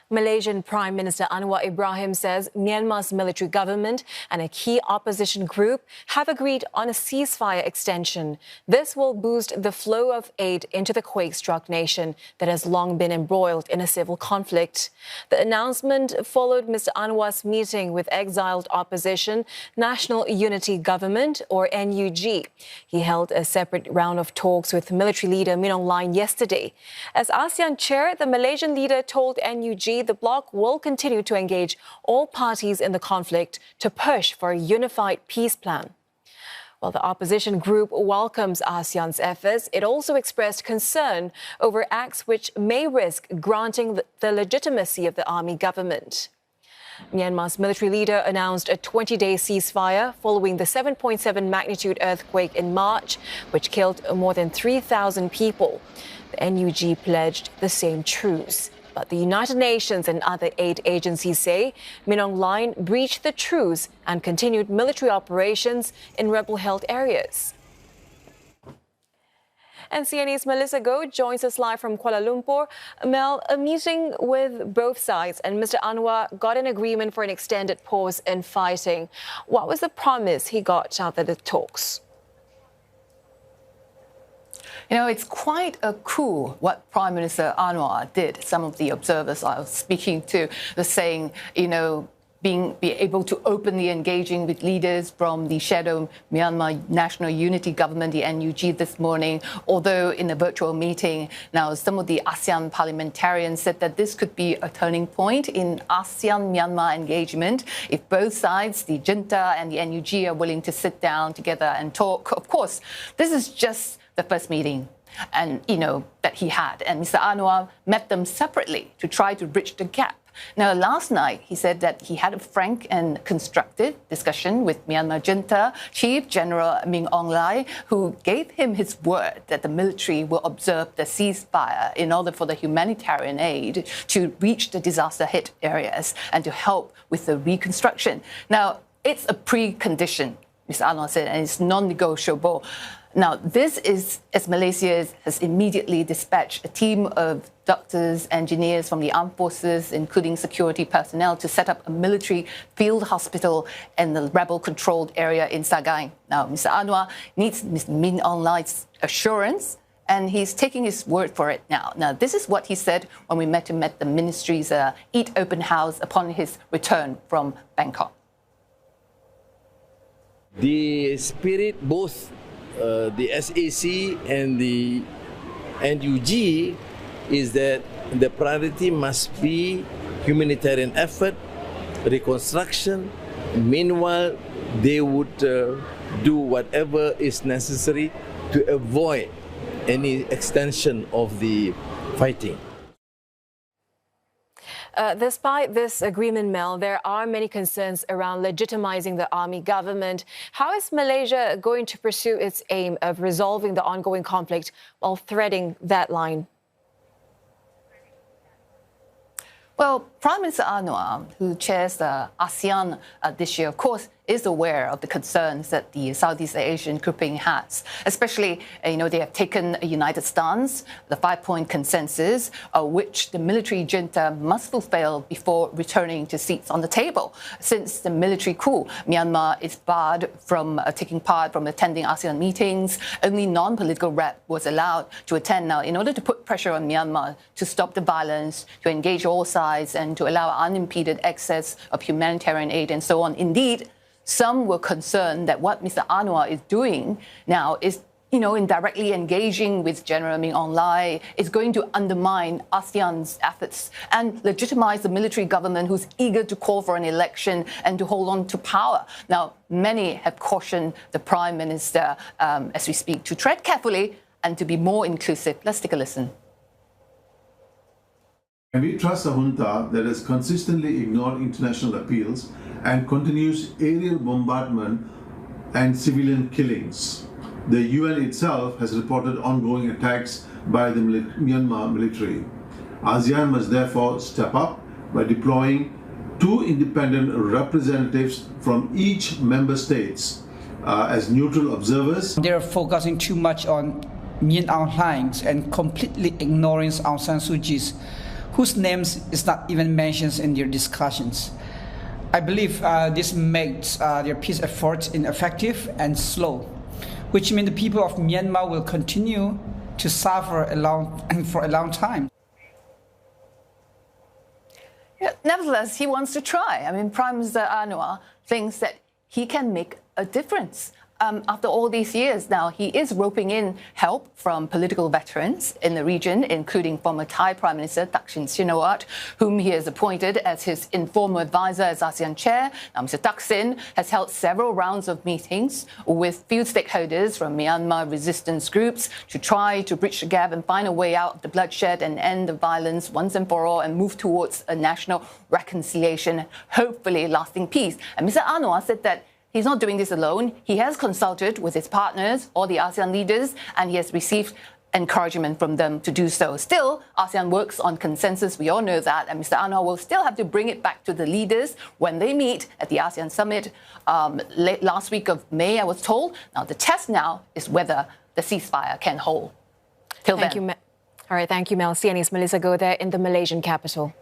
Malaysian Prime Minister Anwar Ibrahim says Myanmar's military government and a key opposition group have agreed on a ceasefire extension. This will boost the flow of aid into the quake-struck nation that has long been embroiled in a civil conflict. The announcement followed Mr. Anwar's meeting with exiled opposition National Unity Government, or NUG. He held a separate round of talks with military leader Min Aung Hlaing yesterday. As ASEAN chair, the Malaysian leader told NUG the bloc will continue to engage all parties in the conflict to push for a unified peace plan. While the opposition group welcomes ASEAN's efforts, it also expressed concern over acts which may risk granting the legitimacy of the army government. Myanmar's military leader announced a 20-day ceasefire following the 7.7 magnitude earthquake in March, which killed more than 3,000 people. The NUG pledged the same truce. But the United Nations and other aid agencies say Min Aung Hlaing breached the truce and continued military operations in rebel-held areas. And CNA's Melissa Goh joins us live from Kuala Lumpur. Mel, a meeting with both sides and Mr. Anwar got an agreement for an extended pause in fighting. What was the promise he got out of the talks? You know, it's quite a coup what Prime Minister Anwar did. Some of the observers I was speaking to were saying, you know, be able to openly engaging with leaders from the shadow Myanmar National Unity Government, the NUG, this morning. Although in a virtual meeting, now some of the ASEAN parliamentarians said that this could be a turning point in ASEAN-Myanmar engagement if both sides, the junta and the NUG, are willing to sit down together and talk. Of course, this is just the first meeting and, you know, that he had. And Mr. Anwar met them separately to try to bridge the gap. Now, last night, he said that he had a frank and constructive discussion with Myanmar junta Chief General Min Aung Hlaing, who gave him his word that the military will observe the ceasefire in order for the humanitarian aid to reach the disaster-hit areas and to help with the reconstruction. Now, it's a precondition, Mr. Anwar said, and it's non-negotiable. Now, this is as Malaysia has immediately dispatched a team of doctors, engineers from the armed forces, including security personnel, to set up a military field hospital in the rebel-controlled area in Sagaing. Now, Mr. Anwar needs Ms. Min Aung Hlaing's assurance, and he's taking his word for it now. Now, this is what he said when we met him at the ministry's Eat Open House upon his return from Bangkok. The spirit, both the SAC and the NUG, is that the priority must be humanitarian effort, reconstruction. Meanwhile, they would do whatever is necessary to avoid any extension of the fighting. Despite this agreement, Mel, there are many concerns around legitimizing the army government. How is Malaysia going to pursue its aim of resolving the ongoing conflict while threading that line? Well, Prime Minister Anwar, who chairs the ASEAN this year, of course, is aware of the concerns that the Southeast Asian grouping has. Especially, you know, they have taken a united stance, the 5-point consensus, which the military junta must fulfill before returning to seats on the table. Since the military coup, Myanmar is barred from taking part from attending ASEAN meetings. Only non-political rep was allowed to attend. Now, in order to put pressure on Myanmar to stop the violence, to engage all sides, and to allow unimpeded access of humanitarian aid and so on. Indeed, some were concerned that what Mr. Anwar is doing now is, you know, indirectly engaging with General Min Aung Hlaing is going to undermine ASEAN's efforts and legitimize the military government who's eager to call for an election and to hold on to power. Now, many have cautioned the Prime Minister, as we speak, to tread carefully and to be more inclusive. Let's take a listen. And we trust a junta that has consistently ignored international appeals and continues aerial bombardment and civilian killings. The UN itself has reported ongoing attacks by the Myanmar military. ASEAN must therefore step up by deploying 2 independent representatives from each member states as neutral observers. They're focusing too much on Min Aung Hlaing and completely ignoring Aung San Suu Kyi's whose names is not even mentioned in their discussions. I believe this makes their peace efforts ineffective and slow, which means the people of Myanmar will continue to suffer for a long time. Yeah, nevertheless, he wants to try. I mean, Prime Minister Anwar thinks that he can make a difference. After all these years now, he is roping in help from political veterans in the region, including former Thai Prime Minister Thaksin Shinawatra, whom he has appointed as his informal advisor as ASEAN chair. Now, Mr. Thaksin has held several rounds of meetings with field stakeholders from Myanmar resistance groups to try to bridge the gap and find a way out of the bloodshed and end the violence once and for all and move towards a national reconciliation, hopefully lasting peace. And Mr. Anwar said that he's not doing this alone. He has consulted with his partners, all the ASEAN leaders, and he has received encouragement from them to do so. Still, ASEAN works on consensus. We all know that. And Mr. Anwar will still have to bring it back to the leaders when they meet at the ASEAN summit late last week of May, I was told. Now, the test now is whether the ceasefire can hold. Till then. All right, thank you, Mel. CNE's Melissa Go there in the Malaysian capital.